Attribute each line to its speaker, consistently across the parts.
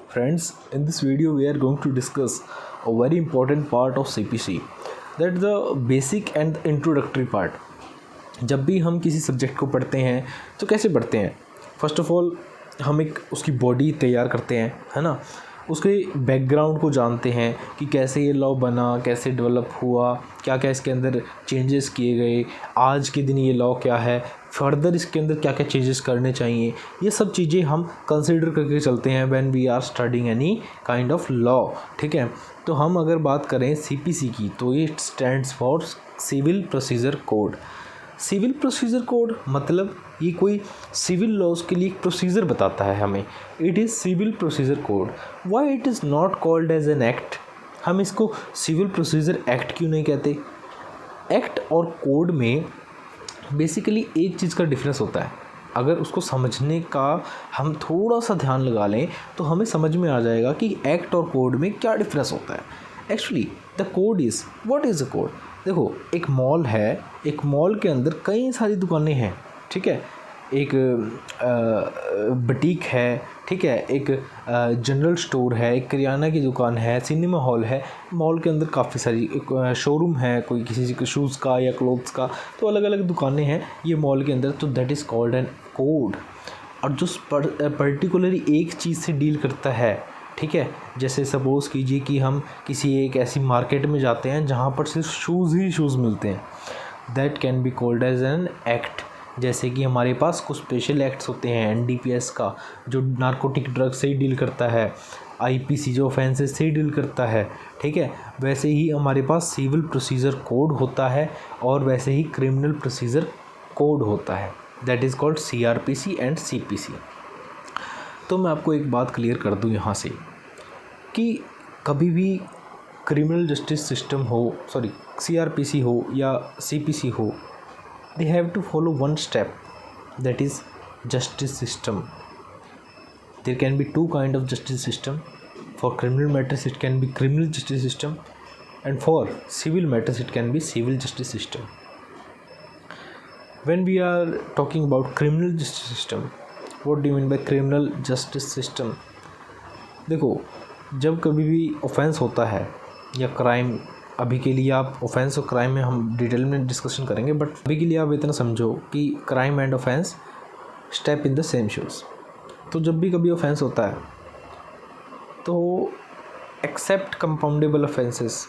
Speaker 1: Friends, in this video we are going to discuss a very important part of CPC, that the basic and introductory part. जब भी हम किसी subject को पढ़ते हैं तो कैसे पढ़ते हैं? फर्स्ट ऑफ ऑल हम एक उसकी बॉडी तैयार करते हैं, है ना। उसके बैकग्राउंड को जानते हैं कि कैसे ये लॉ बना, कैसे डेवलप हुआ, क्या क्या इसके अंदर चेंजेस किए गए, आज के दिन ये लॉ क्या है, फर्दर इसके अंदर क्या क्या चेंजेस करने चाहिए। ये सब चीज़ें हम कंसिडर करके चलते हैं when we are studying any kind of law, ठीक है। तो हम अगर बात करें CPC की तो ये stands for civil procedure code. Civil procedure code मतलब ये कोई सिविल लॉज के लिए एक प्रोसीजर बताता है हमें। It is civil procedure code. Why it is not called as an act? हम इसको सिविल प्रोसीजर एक्ट क्यों नहीं कहते? एक्ट और कोड में बेसिकली एक चीज़ का डिफरेंस होता है। अगर उसको समझने का हम थोड़ा सा ध्यान लगा लें तो हमें समझ में आ जाएगा कि एक्ट और कोड में क्या डिफरेंस होता है। Actually the code is, what is the code? देखो, एक मॉल है, एक मॉल के अंदर कई सारी दुकानें हैं, ठीक है। एक बुटीक है, ठीक है, एक जनरल स्टोर है, एक किराना की दुकान है, सिनेमा हॉल है। मॉल के अंदर काफ़ी सारी शोरूम है, कोई किसी के शूज़ का या क्लोथ्स का, तो अलग अलग दुकानें हैं ये मॉल के अंदर। तो that is called an code. और जो पर्टिकुलरली एक चीज़ से डील करता है, ठीक है। जैसे सपोज़ कीजिए कि हम किसी एक ऐसी मार्केट में जाते हैं जहाँ पर सिर्फ शूज़ ही शूज़ मिलते हैं, that can be called as an act. जैसे कि हमारे पास कुछ स्पेशल एक्ट्स होते हैं, NDPS का जो नारकोटिक ड्रग से ही डील करता है, IPC जो ऑफेंसेस से ही डील करता है, ठीक है। वैसे ही हमारे पास सिविल प्रोसीजर कोड होता है और वैसे ही क्रिमिनल प्रोसीजर कोड होता है, that is called CRPC and CPC। तो मैं आपको एक बात क्लियर कर दूं यहाँ से कि कभी भी क्रिमिनल जस्टिस सिस्टम हो, सॉरी CRPC हो या CPC हो, they have to follow one step, that is justice system. There can be two kind of justice system. For criminal matters it can be criminal justice system, and for civil matters it can be civil justice system. When we are talking about criminal justice system, what do you mean by criminal justice system? देखो, जब कभी भी offence होता है या crime, अभी के लिए आप ऑफेंस और क्राइम में हम डिटेल में डिस्कशन करेंगे, बट अभी के लिए आप इतना समझो कि crime and offence step in the same shoes. तो जब भी कभी ऑफेंस होता है तो except compoundable offences,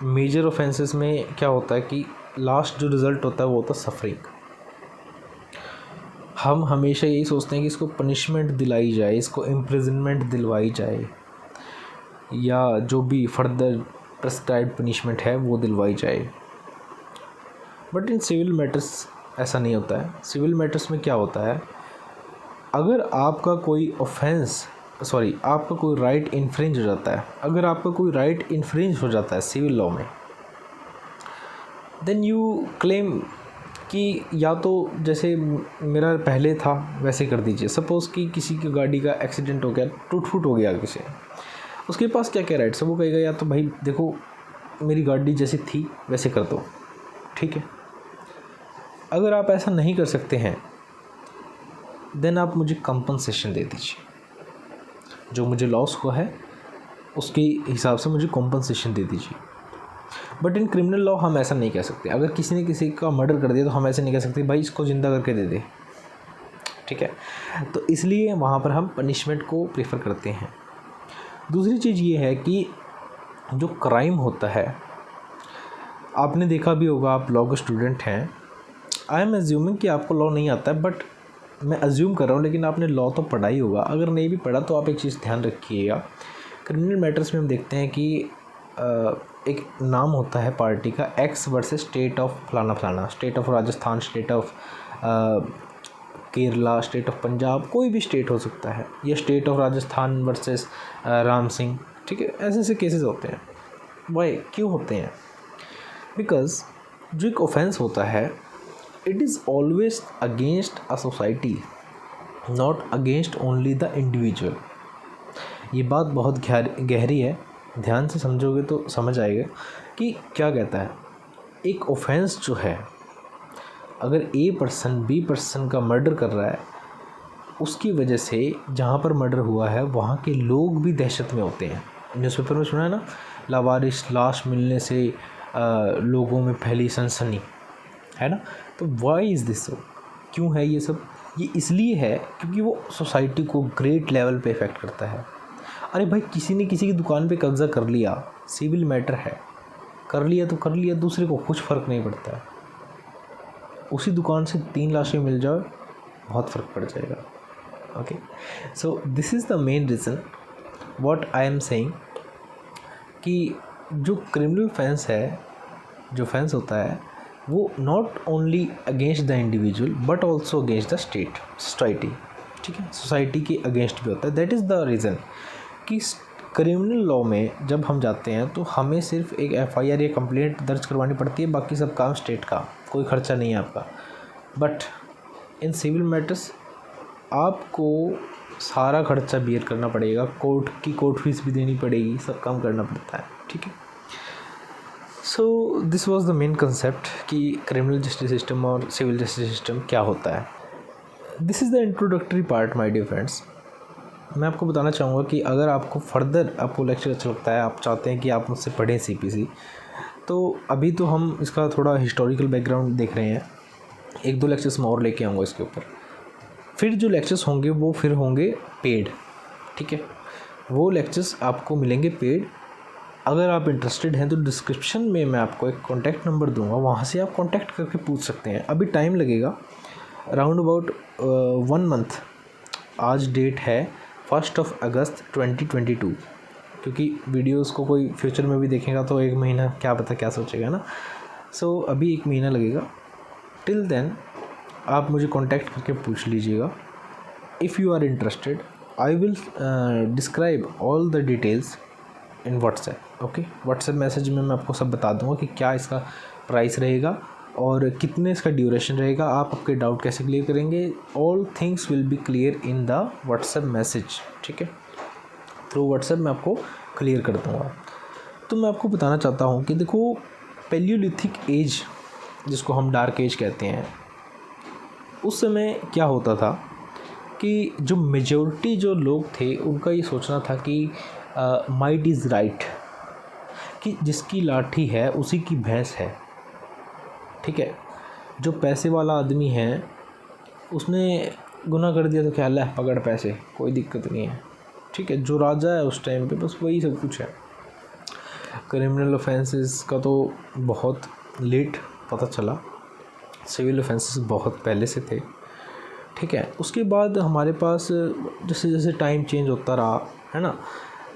Speaker 1: major offences में क्या होता है कि लास्ट जो रिज़ल्ट होता है वो होता है सफरिंग। हम हमेशा यही सोचते हैं कि इसको पनिशमेंट दिलाई जाए, इसको इम्प्रिजनमेंट दिलवाई जाए, या जो भी फर्दर प्रेस्क्राइब्ड पनिशमेंट है वो दिलवाई जाए। बट इन सिविल मैटर्स ऐसा नहीं होता है। सिविल मैटर्स में क्या होता है, अगर आपका कोई आपका कोई राइट इन्फ्रिंज हो जाता है, अगर आपका कोई राइट इन्फ्रिंज हो जाता है सिविल लॉ में, देन यू क्लेम कि या तो जैसे मेरा पहले था वैसे कर दीजिए। सपोज़ कि किसी की गाड़ी का एक्सीडेंट हो गया, टूट फूट हो गया किसी, उसके पास क्या क्या राइट्स है, वो कहेगा या तो भाई देखो मेरी गाड़ी जैसी थी वैसे कर दो, ठीक है। अगर आप ऐसा नहीं कर सकते हैं देन आप मुझे कंपनसेशन दे दीजिए, जो मुझे लॉस हुआ है उसके हिसाब से मुझे कंपनसेशन दे दीजिए। बट इन क्रिमिनल लॉ हम ऐसा नहीं कह सकते। अगर किसी ने किसी का मर्डर कर दिया तो हम ऐसे नहीं कह सकते भाई इसको ज़िंदा करके दे दे, ठीक है। तो इसलिए वहाँ पर हम पनिशमेंट को प्रेफर करते हैं। दूसरी चीज़ ये है कि जो क्राइम होता है, आपने देखा भी होगा, आप लॉ के स्टूडेंट हैं, आई एम एज्यूमिंग कि आपको लॉ नहीं आता है, बट मैं अज्यूम कर रहा हूँ, लेकिन आपने लॉ तो पढ़ा ही होगा। अगर नहीं भी पढ़ा तो आप एक चीज़ ध्यान रखिएगा, क्रिमिनल मैटर्स में हम देखते हैं कि एक नाम होता है पार्टी का, एक्स वर्सेस स्टेट ऑफ फलाना फलाना, state of Rajasthan, state of Kerala, state of Punjab, कोई भी स्टेट हो सकता है, या state of Rajasthan versus Ram Singh, ठीक है। ऐसे ऐसे केसेस होते हैं। वाई, क्यों होते हैं? बिकॉज जो एक ऑफेंस होता है it is always against a society, not against only the individual. ये बात बहुत गहरी है, ध्यान से समझोगे तो समझ आएगा कि क्या कहता है। एक ऑफेंस जो है, अगर A पर्सन B पर्सन का मर्डर कर रहा है उसकी वजह से जहाँ पर मर्डर हुआ है वहाँ के लोग भी दहशत में होते हैं। न्यूज़पेपर में सुना है ना, लावारिस लाश मिलने से लोगों में फैली सनसनी, है ना। तो वाई इज़ दिस सो, क्यों है ये सब? ये इसलिए है क्योंकि वो सोसाइटी को ग्रेट लेवल पे इफ़ेक्ट करता है। अरे भाई, किसी ने किसी की दुकान पे कब्ज़ा कर लिया, सिविल मैटर है, कर लिया तो कर लिया, दूसरे को कुछ फ़र्क नहीं पड़ता है। उसी दुकान से 3 लाशें मिल जाए, बहुत फ़र्क पड़ जाएगा। Okay, so this is the main reason what I am saying कि जो क्रिमिनल फेंस है, जो फेंस होता है, वो not only against the individual but also against the state, society, ठीक है, सोसाइटी के अगेंस्ट भी होता है। दैट इज़ द रीज़न कि क्रिमिनल लॉ में जब हम जाते हैं तो हमें सिर्फ एक एफआईआर या कंप्लेंट दर्ज करवानी पड़ती है, बाकी सब काम स्टेट का, कोई खर्चा नहीं है आपका। बट इन सिविल मैटर्स आपको सारा खर्चा बियर करना पड़ेगा, कोर्ट फीस भी देनी पड़ेगी, सब काम करना पड़ता है, ठीक है। So this was the main concept कि क्रिमिनल जस्टिस सिस्टम और सिविल जस्टिस सिस्टम क्या होता है। This is the introductory part my dear friends. मैं आपको बताना चाहूँगा कि अगर आपको फर्दर आपको लेक्चर अच्छा लगता है, आप चाहते हैं कि आप मुझसे पढ़ें सीपीसी, तो अभी तो हम इसका थोड़ा हिस्टोरिकल बैकग्राउंड देख रहे हैं, 1-2 लेक्चर्स मैं और लेके आऊँगा इसके ऊपर। फिर जो लेक्चर्स होंगे वो फिर होंगे पेड, ठीक है, वो लेक्चर्स आपको मिलेंगे पेड। अगर आप इंटरेस्टेड हैं तो डिस्क्रिप्शन में मैं आपको एक कॉन्टैक्ट नंबर दूंगा, वहाँ से आप कॉन्टैक्ट करके पूछ सकते हैं। अभी टाइम लगेगा अराउंड अबाउट 1 मंथ। आज डेट है 1 अगस्त 2022, क्योंकि वीडियोस को कोई फ्यूचर में भी देखेगा तो 1 महीना क्या पता क्या सोचेगा ना। सो अभी 1 महीना लगेगा। टिल देन आप मुझे कांटेक्ट करके पूछ लीजिएगा। If you are interested I will describe all the details in WhatsApp. Okay, WhatsApp message में मैं आपको सब बता दूंगा कि क्या इसका प्राइस रहेगा और कितने इसका ड्यूरेशन रहेगा, आप आपके डाउट कैसे क्लियर करेंगे। All things will be clear in the WhatsApp message, ठीक है। थ्रू व्हाट्सएप मैं आपको क्लियर कर दूँगा। तो मैं आपको बताना चाहता हूँ कि देखो, पैलियोलिथिक एज जिसको हम डार्क एज कहते हैं, उस समय क्या होता था कि जो मेजॉरिटी जो लोग थे उनका ये सोचना था कि माइट इज़ राइट, कि जिसकी लाठी है उसी की भैंस है, ठीक है। जो पैसे वाला आदमी है उसने गुनाह कर दिया तो क्या है, पकड़ पैसे, कोई दिक्कत नहीं है, ठीक है। जो राजा है उस टाइम पे बस वही सब कुछ है। क्रिमिनल ऑफेंसेस का तो बहुत लेट पता चला, सिविल ऑफेंसेस बहुत पहले से थे, ठीक है। उसके बाद हमारे पास जैसे जैसे टाइम चेंज होता रहा, है ना,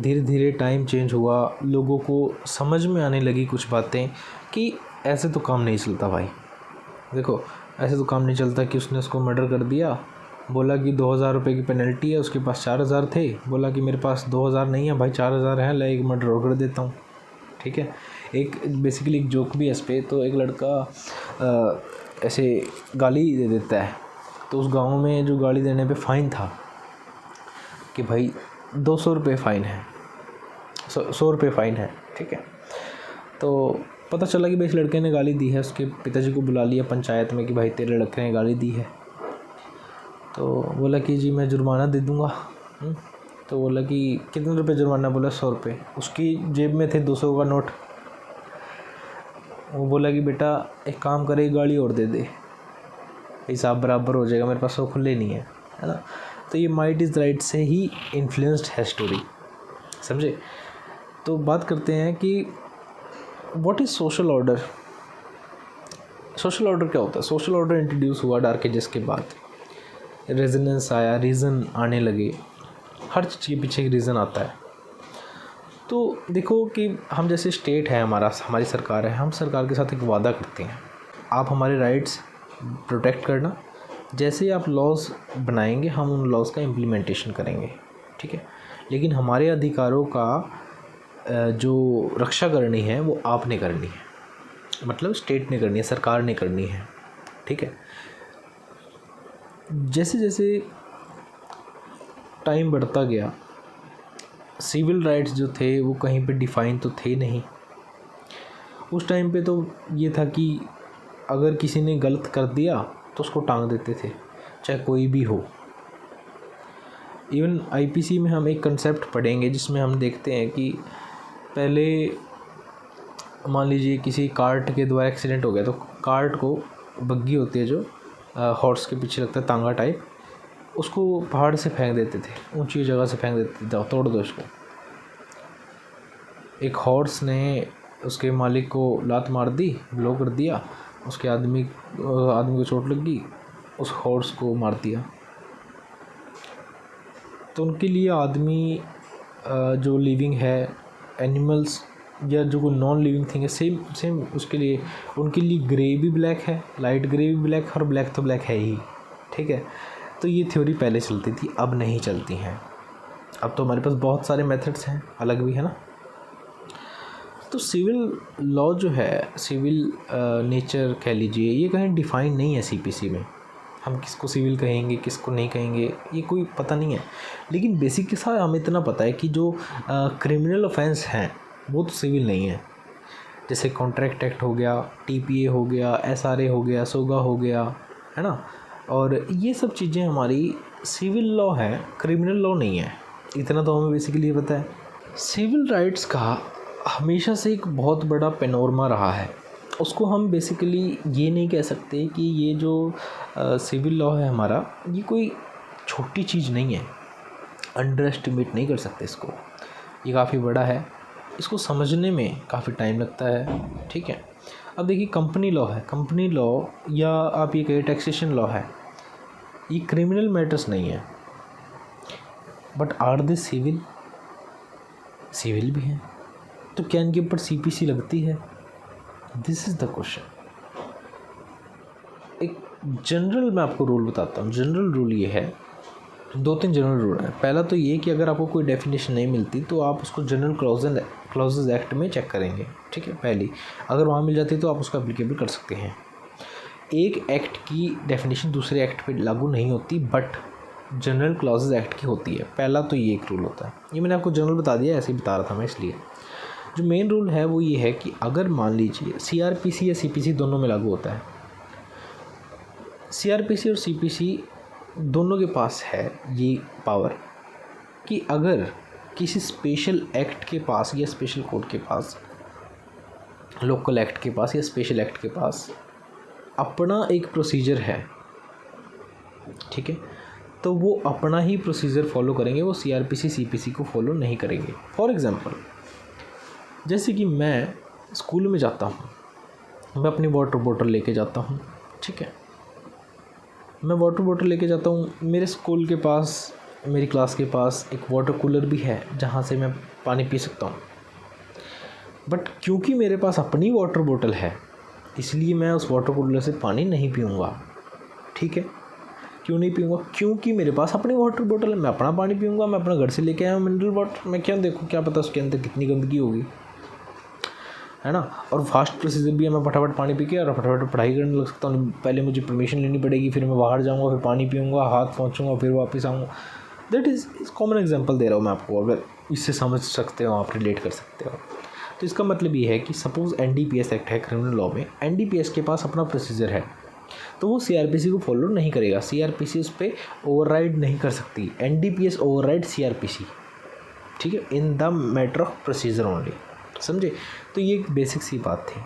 Speaker 1: धीरे धीरे टाइम चेंज हुआ, लोगों को समझ में आने लगी कुछ बातें कि ऐसे तो काम नहीं चलता भाई। देखो, ऐसे तो काम नहीं चलता कि उसने उसको मर्डर कर दिया, बोला कि 2000 रुपये की पेनल्टी है, उसके पास 4000 थे, बोला कि मेरे पास 2000 नहीं है भाई, 4000 है, ले एक मर्डर और कर देता हूँ, ठीक है। एक बेसिकली एक जोक भी है इस पर। तो एक लड़का ऐसे गाली दे देता है, तो उस गांव में जो गाली देने पे फ़ाइन था कि भाई 200 रुपये फ़ाइन है, 100 रुपये फ़ाइन है, ठीक है। तो पता चला कि भाई इस लड़के ने गाली दी है, उसके पिताजी को बुला लिया पंचायत में कि भाई तेरे लड़के ने गाली दी है। तो बोला कि जी मैं जुर्माना दे दूँगा। तो बोला कि कितने रुपए जुर्माना? बोला 100 रुपये। उसकी जेब में थे 200 का नोट। वो बोला कि बेटा एक काम करे, गाड़ी और दे दे, हिसाब बराबर हो जाएगा, मेरे पास 100 खुले नहीं है ना। तो ये माइट इज़ राइट से ही इन्फ्लुएंस्ड है स्टोरी, समझे। तो बात करते हैं कि what is social order. Social order क्या होता है? सोशल ऑर्डर इंट्रोड्यूस हुआ डार्क एजेस के बाद, रेजोनेंस आया, रीज़न आने लगे, हर चीज़ के पीछे एक रीज़न आता है। तो देखो कि हम जैसे स्टेट है, हमारी सरकार है, हम सरकार के साथ एक वादा करते हैं, आप हमारे राइट्स प्रोटेक्ट करना, जैसे ही आप लॉज बनाएंगे हम उन लॉज का इम्प्लीमेंटेशन करेंगे, ठीक है। लेकिन हमारे अधिकारों का जो रक्षा करनी है वो आपने करनी है, मतलब स्टेट ने करनी है, सरकार ने करनी है, ठीक है। जैसे जैसे टाइम बढ़ता गया, सिविल राइट्स जो थे वो कहीं पे डिफ़ाइन तो थे नहीं। उस टाइम पे तो ये था कि अगर किसी ने गलत कर दिया तो उसको टांग देते थे, चाहे कोई भी हो, इवन आईपीसी में हम एक कंसेप्ट पढ़ेंगे जिसमें हम देखते हैं कि पहले मान लीजिए किसी कार्ट के द्वारा एक्सीडेंट हो गया, तो कार्ट को, बग्गी होती है जो हॉर्स के पीछे लगता है तांगा टाइप, उसको पहाड़ से फेंक देते थे, ऊंची जगह से फेंक देते थे, जाओ तोड़ दो इसको। एक हॉर्स ने उसके मालिक को लात मार दी, ब्लो कर दिया, उसके आदमी को चोट लग गई, उस हॉर्स को मार दिया। तो उनके लिए आदमी जो लिविंग है, एनिमल्स या जो कोई नॉन लिविंग थिंग है, सेम उसके लिए, उनके लिए ग्रे भी ब्लैक है, लाइट ग्रे भी ब्लैक है, और ब्लैक तो ब्लैक है ही, ठीक है। तो ये थ्योरी पहले चलती थी, अब नहीं चलती हैं। अब तो हमारे पास बहुत सारे मेथड्स हैं, अलग भी है ना। तो सिविल लॉ जो है, सिविल नेचर कह लीजिए, ये कहीं डिफ़ाइन नहीं है सीपीसी में। हम किसको सिविल कहेंगे, किसको नहीं कहेंगे, ये कोई पता नहीं है। लेकिन बेसिक के साथ हमें इतना पता है कि जो क्रिमिनल ऑफेंस हैं वो तो सिविल नहीं है। जैसे कॉन्ट्रैक्ट एक्ट हो गया, टीपीए हो गया, एसआरए हो गया, सोगा हो गया, है ना। और ये सब चीज़ें हमारी सिविल लॉ है, क्रिमिनल लॉ नहीं है। इतना तो हमें बेसिकली पता है। सिविल राइट्स का हमेशा से एक बहुत बड़ा पेनोरमा रहा है। उसको हम बेसिकली ये नहीं कह सकते कि ये जो सिविल लॉ है हमारा, ये कोई छोटी चीज़ नहीं है, अंडर एस्टिमेट नहीं कर सकते इसको। ये काफ़ी बड़ा है, इसको समझने में काफ़ी टाइम लगता है, ठीक है। अब देखिए कंपनी लॉ है, कंपनी लॉ या आप ये कहिए टैक्सेशन लॉ है, ये क्रिमिनल मैटर्स नहीं है। But are they civil? Civil भी हैं। तो क्या इनके ऊपर सीपीसी लगती है? This is the question. एक जनरल मैं आपको रूल बताता हूँ। जनरल रूल ये है, 2-3 जनरल रूल हैं। पहला तो ये कि अगर आपको कोई डेफिनेशन नहीं मिलती तो आप उसको जनरल क्लॉजेज एक्ट में चेक करेंगे, ठीक है। पहली अगर वहाँ मिल जाती है तो आप उसको एप्लीकेबल कर सकते हैं। एक एक्ट की डेफिनेशन दूसरे एक्ट पे लागू नहीं होती, बट जनरल क्लॉजेज एक्ट की होती है। पहला तो ये एक रूल होता है। ये मैंने आपको जनरल बता दिया, ऐसे ही बता रहा था मैं। इसलिए जो मेन रूल है वो ये है कि अगर मान लीजिए सीआरपीसी या सीपीसी दोनों में लागू होता है, सीआरपीसी और सीपीसी दोनों के पास है ये पावर कि अगर किसी स्पेशल एक्ट के पास या स्पेशल कोड के पास, लोकल एक्ट के पास या स्पेशल एक्ट के पास अपना एक प्रोसीजर है, ठीक है, तो वो अपना ही प्रोसीजर फॉलो करेंगे, वो सीआरपीसी सीपीसी को फॉलो नहीं करेंगे। फॉर एग्ज़ाम्पल, जैसे कि मैं स्कूल में जाता हूँ, मैं अपनी वाटर बोतल लेके जाता हूँ, ठीक है। मैं वाटर बोतल लेके जाता हूँ, मेरे स्कूल के पास, मेरी क्लास के पास एक वाटर कूलर भी है जहाँ से मैं पानी पी सकता हूँ। बट क्योंकि मेरे पास अपनी वाटर बोतल है, इसलिए मैं उस वाटर कूलर से पानी नहीं पीऊँगा, ठीक है। क्यों नहीं पीऊँगा? क्योंकि मेरे पास अपनी वाटर बोतल है, मैं अपना पानी पीऊँगा। मैं अपना घर से लेके आया हूँ मिनरल वाटर, मैं क्या देखूँ, क्या पता उसके अंदर कितनी गंदगी होगी, है ना। और फास्ट प्रोसीजर भी है, मैं फटाफट पानी पी के और फटाफट पढ़ाई करने लग सकता हूँ। पहले मुझे परमिशन लेनी पड़ेगी, फिर मैं बाहर जाऊँगा, फिर पानी पीऊँगा, हाथ पहुँचूँगा, फिर वापस आऊँगा। दैट इज़ कॉमन एग्जांपल दे रहा हूँ मैं आपको, अगर इससे समझ सकते हो आप, रिलेट कर सकते हो। तो इसका मतलब ये है कि सपोज़ एनडीपीएस एक्ट है क्रिमिनल लॉ में, एनडीपीएस के पास अपना प्रोसीजर है, तो वो सीआरपीसी को फॉलो नहीं करेगा। सीआरपीसी उस पर ओवरराइड नहीं कर सकती, एनडीपीएस ओवरराइड सीआरपीसी, ठीक है, in the matter of procedure only. समझे? तो ये एक बेसिक सी बात थी।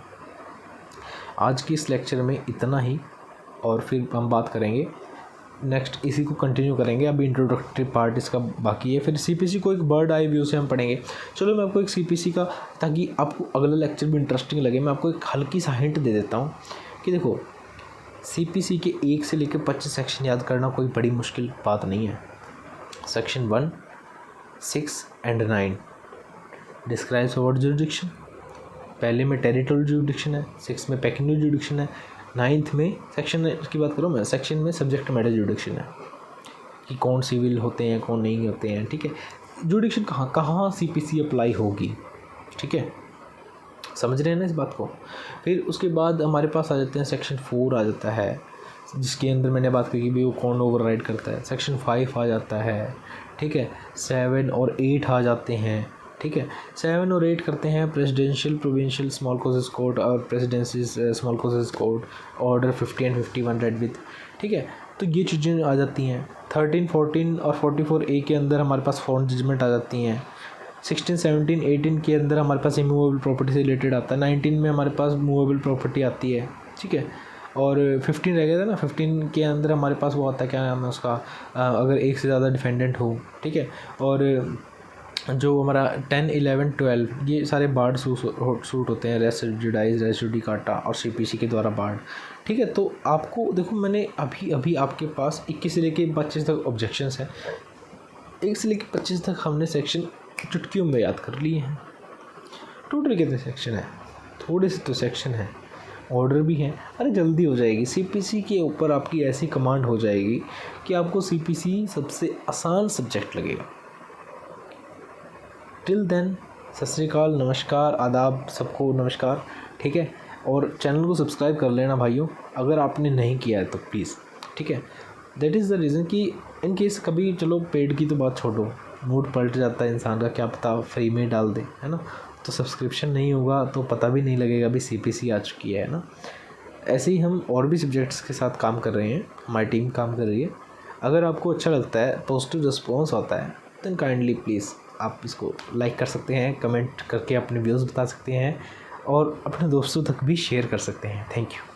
Speaker 1: आज की इस लेक्चर में इतना ही, और फिर हम बात करेंगे नेक्स्ट, इसी को कंटिन्यू करेंगे। अभी इंट्रोडक्टरी पार्ट इसका बाकी है, फिर सीपीसी को एक बर्ड आई व्यू से हम पढ़ेंगे। चलो मैं आपको एक सीपीसी का, ताकि आपको अगला लेक्चर भी इंटरेस्टिंग लगे, मैं आपको एक हल्की सा हिंट दे देता हूँ कि देखो, सीपीसी के 1 से लेकर 25 सेक्शन याद करना कोई बड़ी मुश्किल बात नहीं है। Section 1, 6 and 9 describes over jurisdiction. पहले में टेरिटोरियल जुरिडिक्शन है, 6 में पेक्यूनियर जुरिडिक्शन है, 9th में सेक्शन की बात करूँ मैं, सेक्शन में सब्जेक्ट मैटर जुरिडिक्शन है कि कौन सिविल होते हैं, कौन नहीं होते हैं, ठीक है। जुरिडिक्शन कहाँ कहाँ सीपीसी अप्लाई होगी, ठीक है, समझ रहे हैं ना इस बात को। फिर उसके बाद हमारे पास आ जाते हैं सेक्शन 4 आ जाता है, जिसके अंदर मैंने बात की कि भाई वो कौन ओवरराइड करता है। सेक्शन 5 आ जाता है, ठीक है। 7 और 8 आ जाते हैं, ठीक है। 7 और 8 करते हैं presidential provincial small causes court और presidency small causes court, order 50 and 51 read with, ठीक है। तो ये चीज़ें आ जाती हैं। 13, 14 और 44A के अंदर हमारे पास फॉरेन जजमेंट आ जाती हैं। 16, 17, 18 के अंदर हमारे पास इमूवेबल प्रॉपर्टी से रिलेटेड आता है। 19 में हमारे पास मूवेबल प्रॉपर्टी आती है, ठीक है। और 15 रह गया था ना, 15 के अंदर हमारे पास वो आता है, क्या नाम है उसका, अगर एक से ज़्यादा डिफेंडेंट हो, ठीक है। और जो हमारा 10, 11, 12 ये सारे बार्ड सूट होते हैं, रेस जुडाइज, रेस जुडिकाटा और CPC के द्वारा बार्ड, ठीक है। तो आपको देखो, मैंने अभी आपके पास 21 से लेके 25 तक ऑब्जेक्शंस हैं। 1 से लेके 25 तक हमने सेक्शन चुटकियों में याद कर लिए हैं। टोटल कितने सेक्शन है? थोड़े से तो सेक्शन है, ऑर्डर भी हैं। अरे जल्दी हो जाएगी। CPC के ऊपर आपकी ऐसी कमांड हो जाएगी कि आपको CPC सबसे आसान सब्जेक्ट लगेगा। टिल देन, सत श्री अकाल, नमस्कार, आदाब, सबको नमस्कार, ठीक है। और चैनल को सब्सक्राइब कर लेना भाइयों, अगर आपने नहीं किया है तो प्लीज़, ठीक है। दैट इज़ द रीज़न कि इन केस कभी, चलो पेड की तो बात छोड़ो, मूड पलट जाता है इंसान का, क्या पता फ्री में डाल दे, है ना। तो सब्सक्रिप्शन नहीं होगा तो पता भी नहीं लगेगा अभी CPC आ चुकी है ना। ऐसे ही हम और भी सब्जेक्ट्स के साथ काम कर रहे हैं, हमारी टीम काम कर रही है। अगर आपको अच्छा लगता है, पॉजिटिव रिस्पॉन्स आता है, देन काइंडली प्लीज़ आप इसको लाइक कर सकते हैं, कमेंट करके अपने व्यूज़ बता सकते हैं और अपने दोस्तों तक भी शेयर कर सकते हैं। Thank you.